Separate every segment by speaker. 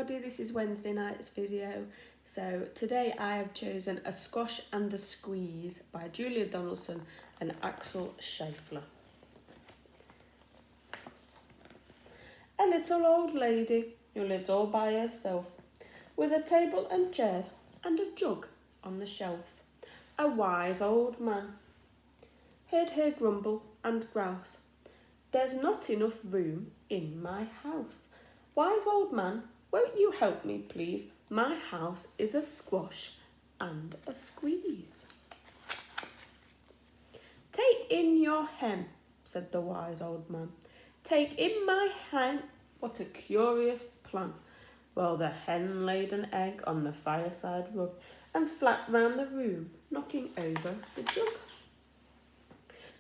Speaker 1: everybody, this is Wednesday night's video. So today I have chosen A Squash and a Squeeze by Julia Donaldson and Axel Scheffler. A little old lady who lives all by herself, with a table and chairs and a jug on the shelf. A wise old man heard her grumble and grouse. There's not enough room in my house. Wise old man, won't you help me, please? My house is a squash and a squeeze. Take in your hen, said the wise old man. Take in my hen. What a curious plan. Well, the hen laid an egg on the fireside rug and flapped round the room, knocking over the jug.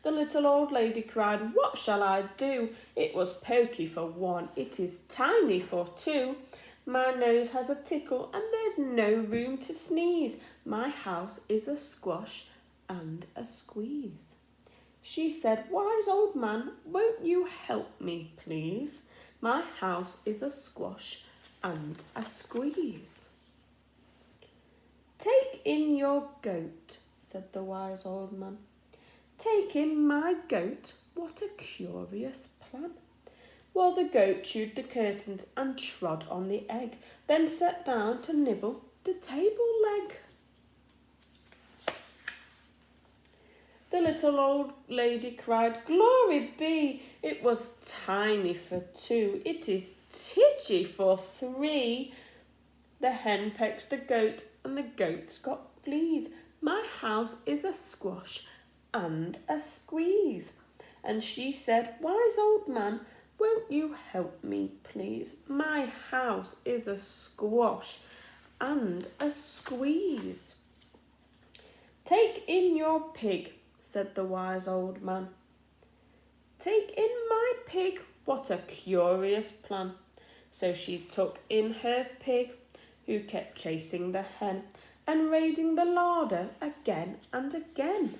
Speaker 1: The little old lady cried, what shall I do? It was pokey for one, it is tiny for two. My nose has a tickle and there's no room to sneeze. My house is a squash and a squeeze. She said, wise old man, won't you help me, please? My house is a squash and a squeeze. Take in your goat, said the wise old man. Take in my goat, what a curious plan. Well, the goat chewed the curtains and trod on the egg, then sat down to nibble the table leg. The little old lady cried, glory be, it was tiny for two, it is titchy for three. The hen pecks the goat and the goat's got fleas. My house is a squash and a squeeze. And she said, wise old man, won't you help me, please? My house is a squash and a squeeze. Take in your pig, said the wise old man. Take in my pig, what a curious plan. So she took in her pig, who kept chasing the hen and raiding the larder again and again.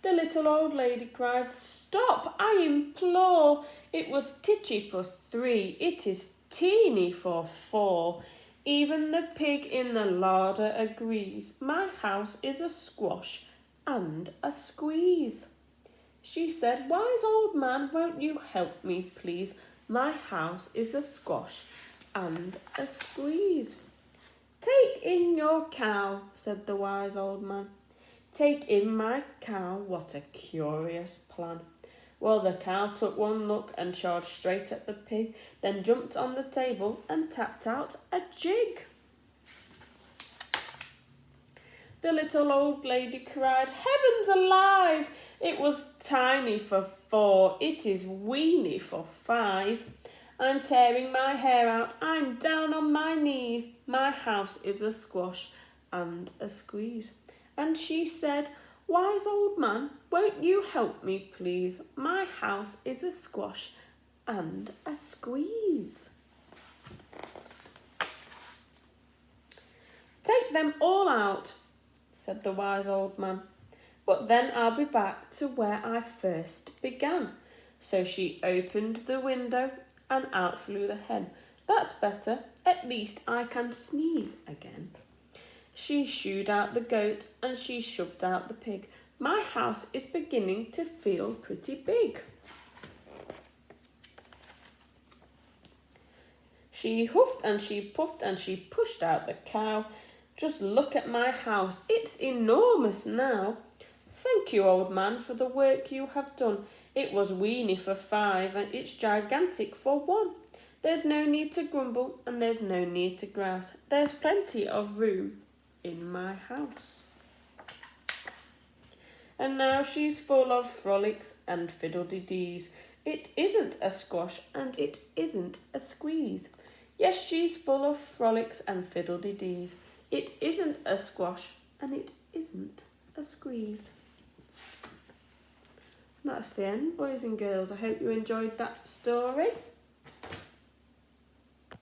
Speaker 1: The little old lady cried, stop, I implore. It was titchy for three, it is teeny for four. Even the pig in the larder agrees. My house is a squash and a squeeze. She said, wise old man, won't you help me, please? My house is a squash and a squeeze. Take in your cow, said the wise old man. Take in my cow, what a curious plan. Well, the cow took one look and charged straight at the pig, then jumped on the table and tapped out a jig. The little old lady cried, heavens alive! It was tiny for four, it is weeny for five. I'm tearing my hair out, I'm down on my knees. My house is a squash and a squeeze. And she said, wise old man, won't you help me, please? My house is a squash and a squeeze. Take them all out, said the wise old man. But then I'll be back to where I first began. So she opened the window and out flew the hen. That's better, at least I can sneeze again. She shooed out the goat and she shoved out the pig. My house is beginning to feel pretty big. She huffed and she puffed and she pushed out the cow. Just look at my house, it's enormous now. Thank you, old man, for the work you have done. It was weeny for five and it's gigantic for one. There's no need to grumble and there's no need to grouse. There's plenty of room in my house. And now she's full of frolics and fiddle-de-dees. It isn't a squash and it isn't a squeeze. Yes, she's full of frolics and fiddle-de-dees. It isn't a squash and it isn't a squeeze. That's the end, boys and girls. I hope you enjoyed that story.